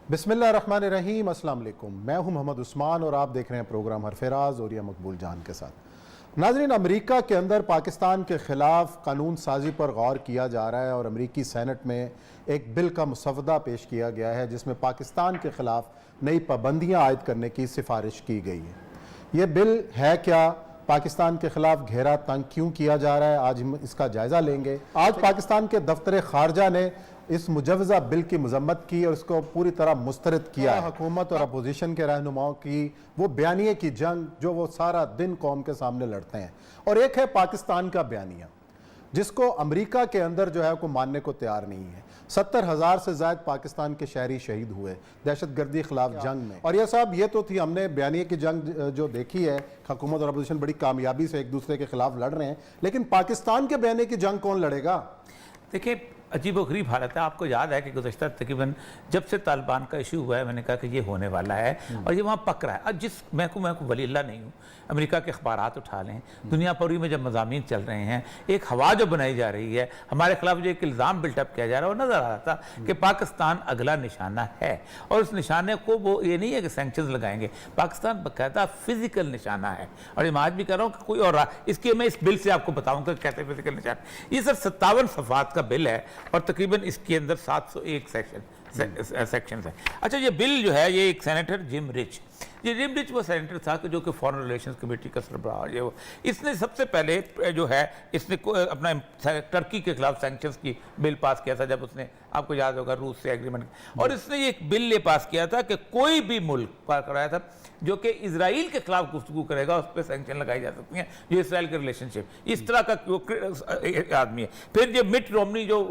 बिस्मिल्लाहिर्रहमानिर्रहीम, अस्सलाम वालेकुम। मैं हूं मोहम्मद उस्मान और आप देख रहे हैं प्रोग्राम हरफराज और या मकबूल जान के साथ। नाज़रीन, अमेरिका के अंदर पाकिस्तान के ख़िलाफ़ कानून साजी पर गौर किया जा रहा है और अमेरिकी सेनेट में एक बिल का मसवदा पेश किया गया है जिसमें पाकिस्तान के ख़िलाफ़ नई पाबंदियाँ आयद करने की सिफारिश की गई है। ये बिल है क्या, पाकिस्तान के खिलाफ घेरा तंग क्यों किया जा रहा है, आज हम इसका जायजा लेंगे। आज पाकिस्तान के दफ्तर खारजा ने इस मुजवजा बिल की मजम्मत की और इसको पूरी तरह मुस्तरद किया। हुकूमत और अपोजिशन के रहनुमाओं की वो बयानिए की जंग जो वो सारा दिन कौम के सामने लड़ते हैं, और एक है पाकिस्तान का बयानिया जिसको अमेरिका के अंदर जो है को मानने को तैयार नहीं है। 70,000 से ज़ायद पाकिस्तान के शहरी शहीद हुए दहशतगर्दी खिलाफ जंग में। और यह साहब, ये तो थी हमने बयानिए की जंग जो देखी है, हुकूमत और अपोजिशन बड़ी कामयाबी से एक दूसरे के खिलाफ लड़ रहे हैं, लेकिन पाकिस्तान के बयानिए की जंग कौन लड़ेगा? देखिए, अजीब व गरीब हालत है। आपको याद है कि गुज़श्ता तकरीबन जब से तालिबान का इशू हुआ है, मैंने कहा कि ये होने वाला है और ये वहाँ पक रहा है। अब मैं को वलील्लाह नहीं हूँ, अमेरिका के अखबारात उठा लें, दुनिया भर में जब मज़ामीन चल रहे हैं, एक हवा जो बनाई जा रही है, हमारे खिलाफ जो एक इल्ज़ाम बिल्टअप किया जा रहा है, वो नज़र आ रहा था कि पाकिस्तान अगला निशाना है। और उस निशाने को वो ये नहीं है कि सैंक्शंस लगाएंगे, पाकिस्तान बाकायदा फिजिकल निशाना है। और मैं आज भी कह रहा हूँ कि कोई और इसके मैं इस बिल से आपको बताऊँगा कैसे फिजिकल निशाना। ये सर 57 सफ़ात का बिल है और तकरीबन इसके अंदर 701 सेक्शन है। अच्छा, ये बिल जो है, ये एक सेनेटर जिम रिच वो सेनेटर था कि जो कि फॉरेन रिलेशंस कमेटी का सरबराह है। वो इसने सबसे पहले जो है इसने अपना टर्की के खिलाफ सैंक्शंस की बिल पास किया था, जब उसने, आपको याद होगा, रूस से एग्रीमेंट। और इसने ये एक बिल ये पास किया था कि कोई भी मुल्क पास कराया था जो कि इजराइल के खिलाफ गुफ्तगू करेगा उस पर सैंक्शन लगाई जा सकती हैं, जो इसराइल के रिलेशनशिप, इस तरह का आदमी है। फिर जो मिट रोमनी जो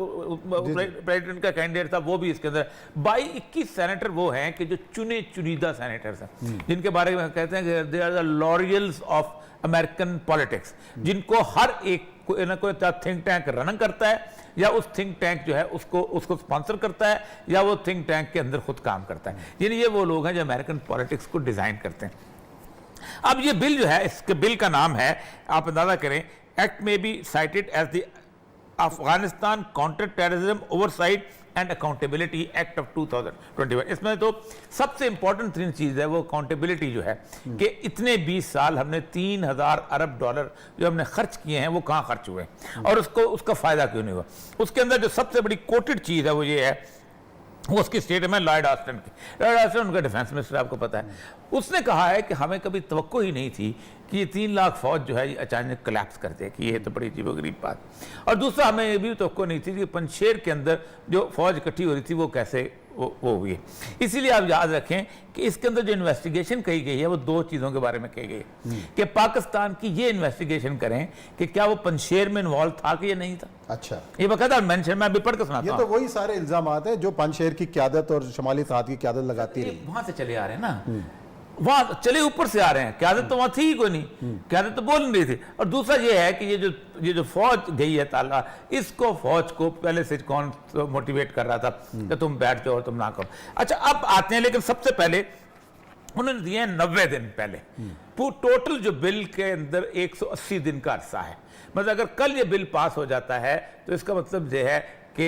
प्रेसिडेंट का कैंडिडेट था, वो भी इसके अंदर 21 सेनेटर वो हैं कि जो चुनीदा सेनेटर्स हैं, जिनके बारे में कहते हैं कि they are the laurels of American politics, जिनको हर एक कोई ना कोई थिंक टैंक रन करता है, या उस थिंक टैंक जो है उसको स्पॉन्सर करता है, या वो थिंक टैंक के अंदर खुद काम करता है। यानी ये वो लोग हैं जो अमेरिकन पॉलिटिक्स को डिजाइन करते हैं। अब ये बिल जो है, इसके बिल का नाम है, आप अंदाजा करें, एक्ट में be cited as the Afghanistan counter terrorism oversight and accountability act of 2021। इसमें तो सबसे इंपॉर्टेंट तीन चीज है वो अकाउंटेबिलिटी जो है, कि इतने 20 साल हमने 3000 अरब डॉलर जो हमने खर्च किए हैं वो कहाँ खर्च हुए और उसका फायदा क्यों नहीं हुआ। उसके अंदर जो सबसे बड़ी कोटेड चीज है वो ये है, वो उसकी स्टेटमेंट है लॉयड ऑस्टिन की। लॉयड ऑस्टिन उनका डिफेंस मिनिस्टर, आपको पता है, उसने कहा है कि हमें कभी तवक्को ही नहीं थी कि ये 3 लाख फौज जो है ये अचानक कोलैप्स कर दे, कि ये तो बड़ी अजीबोगरीब बात। और दूसरा, हमें ये भी तवक्को नहीं थी कि पंजशेर के अंदर जो फौज इकट्ठी हो रही थी वो कैसे वो हुई है। इसीलिए आप याद रखें कि इसके अंदर जो इन्वेस्टिगेशन कही गई है वो 2 चीज़ों के बारे में कही गई है कि पाकिस्तान की ये इन्वेस्टिगेशन करें कि क्या वो पंजशेर में इन्वॉल्व था कि ये नहीं था। अच्छा, ये बकायदा मेंशन मैं अभी पढ़ के सुनाता हूं। ये तो वही सारे इल्जाम हैं जो पंजशेर की क़यादत और शमाली सरहद की क़यादत लगाती रही, वहां से चले आ रहे हैं ना, वहां चले ऊपर से आ रहे हैं। क़यादत तो वहां थी ही कोई नहीं, क़यादत तो बोल नहीं रही थी। और दूसरा ये है कि ये जो फौज गई है ताला, इसको फौज को पहले से कौन मोटिवेट कर रहा था कि तुम बैठ जाओ और तुम ना करो। अच्छा, अब आते हैं, लेकिन सबसे पहले उन्होंने दिए हैं 90 दिन पहले। टोटल जो बिल के अंदर 180 दिन का अरसा है। मतलब अगर कल ये बिल पास हो जाता है तो इसका मतलब यह है कि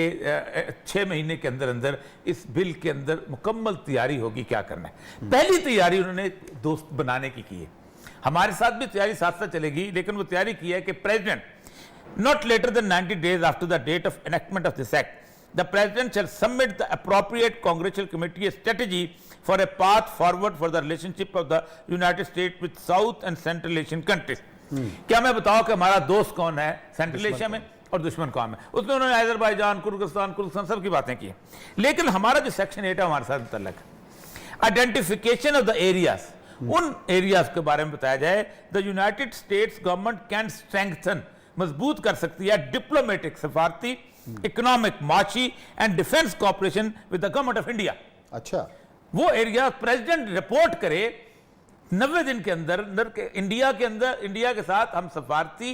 6 महीने के अंदर अंदर इस बिल के अंदर मुकम्मल तैयारी होगी क्या करना है। पहली तैयारी उन्होंने दोस्त बनाने की है। हमारे साथ भी तैयारी साथ साथ चलेगी, लेकिन वो तैयारी की है कि president not later than 90 days after the date of enactment of this act the president shall submit the appropriate congressional committee a strategy for a path forward for the relationship of the United States with South and Central Asian countries। क्या मैं बताऊं कि हमारा दोस्त कौन है central Asia में और दुश्मन कौन है। उसमें उन्होंने अजरबैजान, कुर्गिस्तान सब की बातें की। लेकिन हमारा जो सेक्शन 8 है हमारे साथ मुतल्लक आइडेंटिफिकेशन ऑफ द एरियाज, उन एरियाज के बारे में बताया जाए। The United states government can strengthen, मजबूत कर सकती है डिप्लोमेटिक, सफारती, इकोनॉमिक, माशी and defence cooperation with the government of India. अच्छा, वो एरिया प्रेसिडेंट रिपोर्ट करे 90 दिन के अंदर इंडिया के अंदर, इंडिया के साथ हम सफारती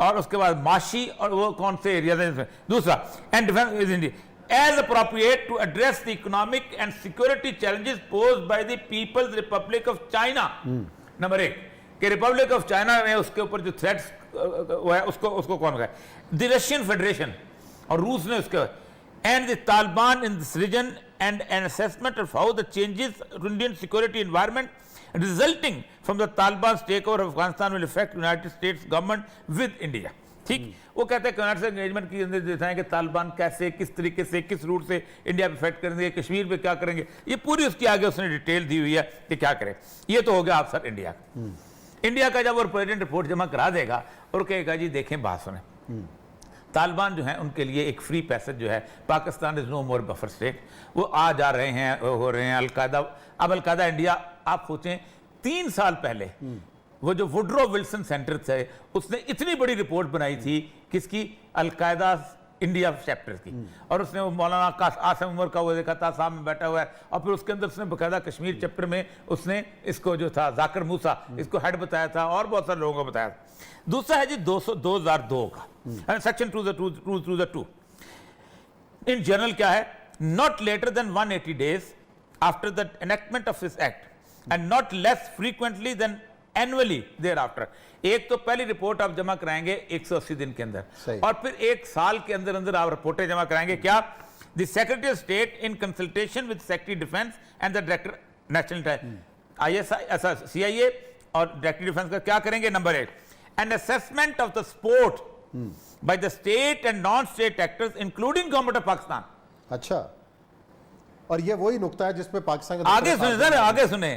और उसके बाद माशी और वो कौन से एरिया है। दूसरा, and defence with India as appropriate to address the economic and security challenges posed by the people's republic of China. Number 1 कि रिपब्लिक ऑफ चाइना ने उसके ऊपर जो थ्रेट्स है उसको कौन कहा, द रशियन फेडरेशन और रूस ने उसके, and the Taliban in this region and an assessment of how the changes to Indian security environment resulting from the Taliban's takeover of Afghanistan will affect United States government with India. ठीक, वो कहते हैं United engagement की अंदर देता है कि तालिबान कैसे, किस तरीके से, किस रूट से इंडिया पे इफेक्ट करेंगे, कश्मीर पे क्या करेंगे, ये पूरी उसकी आगे उसने डिटेल दी हुई है कि क्या करें। ये तो हो गया अफसर इंडिया का। इंडिया का जब वो प्रेसिडेंट रिपोर्ट जमा करा देगा और कहेगा जी देखें बात सुने, तालिबान जो है उनके लिए एक फ्री पैसेज जो है, Pakistan is no more buffer state, वो आ जा रहे हैं, हो रहे हैं। अलकायदा, अब अलकायदा इंडिया, आप सोचें 3 साल पहले वो जो वुड्रो विल्सन सेंटर थे उसने इतनी बड़ी रिपोर्ट बनाई थी किसकी, अलकायदा इंडिया चैप्टर की, और उसने वो मौलाना आसिम उमर का वो देखा था सामने बैठा हुआ है, और फिर उसके अंदर उसने बकायदा कश्मीर चैप्टर में उसने इसको जो था जाकिर मूसा इसको हेड बताया था और बहुत सारे लोगों को बताया था। दूसरा है जी 2002 का सेक्शन 2 इन जनरल क्या है, not later than 180 days after the enactment of this act and not less frequently than annually thereafter. एक तो पहली रिपोर्ट आप जमा कराएंगे 180 दिन के अंदर, और फिर 1 साल के अंदर अंदर आप रिपोर्टें जमा कराएंगे। क्या, the secretary of state in consultation with secretary defence and the director national ISI CIA और डायरेक्टर डिफेंस का क्या करेंगे, number 1, an assessment of the support by the state and non state actors including government of Pakistan. अच्छा, और ये वही नुकता है जिसपे पाकिस्तान आगे सुने सर, आगे सुने,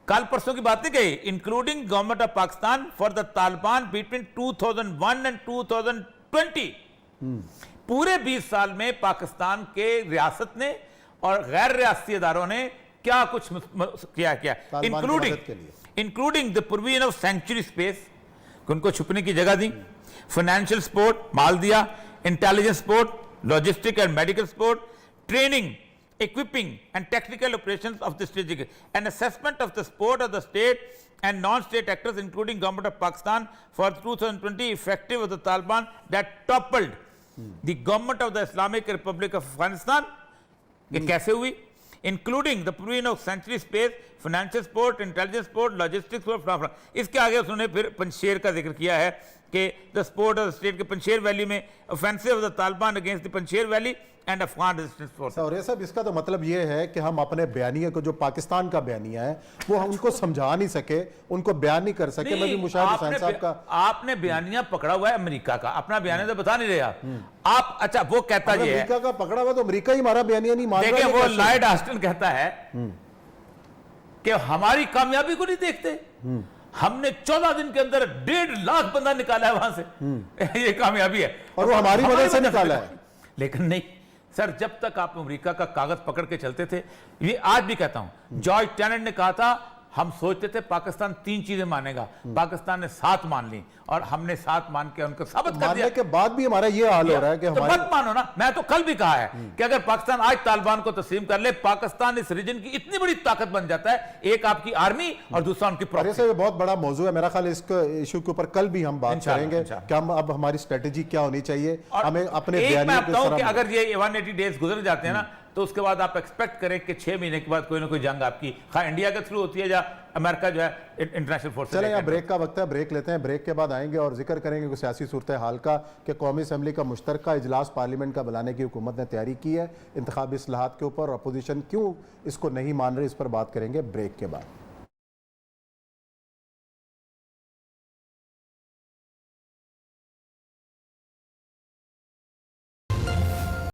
कल परसों की बात नहीं कही, including government of Pakistan for the Taliban between 2001 and 2020। पूरे 20 साल में पाकिस्तान के रियासत ने और गैर रियासती इदारों ने क्या कुछ किया, including the provision of sanctuary space, उनको छुपने की जगह दी, फाइनेंशियल सपोर्ट, माल दिया, intelligence support, logistic and medical support, training, equipping and technical operations of the strategic, an assessment of the support of the state and non-state actors including government of Pakistan for 2020 effective of the Taliban that toppled the government of the Islamic Republic of Afghanistan। ये कैसे हुई, including the provision of sanctuary space, financial support, intelligence support, logistics support। इसके आगे उन्होंने फिर पंजशेर का जिक्र किया है कि the support of the state के पंजशेर वैली में offensive of the Taliban against the Panjshir valley and Afghan resistance force. और ये सब इसका तो मतलब ये है कि हम अपने बयानिया को, जो पाकिस्तान का बयानिया है, वो हम उनको समझा नहीं सके, उनको बयान नहीं कर सके। मैं भी मुशाहिद हुसैन साहब का, आपने बयानिया पकड़ा हुआ है अमेरिका का, अपना बयानिया तो बता नहीं रहे आप। अच्छा, वो कहता है अमेरिका का पकड़ा हुआ, तो अमेरिका ही हमारा बयानिया नहीं मान रहा। देखिए, वो लॉयड ऑस्टिन कहता है कि हमारी कामयाबी को नहीं देखते, हमने 14 दिन के अंदर 1.5 लाख बंदा निकाला है वहां से, ये कामयाबी है, और वो हमारी मदद से निकाला है। लेकिन नहीं सर, जब तक आप अमेरिका का कागज पकड़ के चलते थे, ये आज भी कहता हूं, जॉर्ज टेनेट ने कहा था हम सोचते थे पाकिस्तान 3 चीजें मानेगा, पाकिस्तान ने 7 मान ली और हमने 7 मान के उनको साबित कर दिया। के बाद भी हमारा ये हाल हो रहा है कि तो मत मानो ना। मैं तो कल भी कहा है कि अगर पाकिस्तान आज तालिबान को तस्लीम कर ले, पाकिस्तान इस रीजन की इतनी बड़ी ताकत बन जाता है, एक आपकी आर्मी और दूसरा उनकी प्रॉपर्टी। ये बहुत बड़ा मौजू है, मेरा ख्याल इसको इशू के ऊपर कल भी हम बात करेंगे कि हम अब हमारी स्ट्रेटेजी क्या होनी चाहिए, हमें अपने अगर ये 180 डेज गुजर जाते हैं ना, तो उसके बाद आप एक्सपेक्ट करें कि 6 महीने के बाद कोई ना कोई जंग आपकी खा इंडिया के थ्रू होती है या अमेरिका जो है इंटरनेशनल फोर्स। चलें, यहाँ ब्रेक का वक्त है, ब्रेक लेते हैं, ब्रेक के बाद आएंगे और जिक्र करेंगे कि सियासी सूरत हाल का, कि कौमी असम्बली का मुश्तरका इजलास पार्लियामेंट का बुलाने की हुकूमत ने तैयारी की है इंतखाबी इस्लाहात के ऊपर, अपोजिशन क्यों इसको नहीं मान रही, इस पर बात करेंगे ब्रेक के बाद।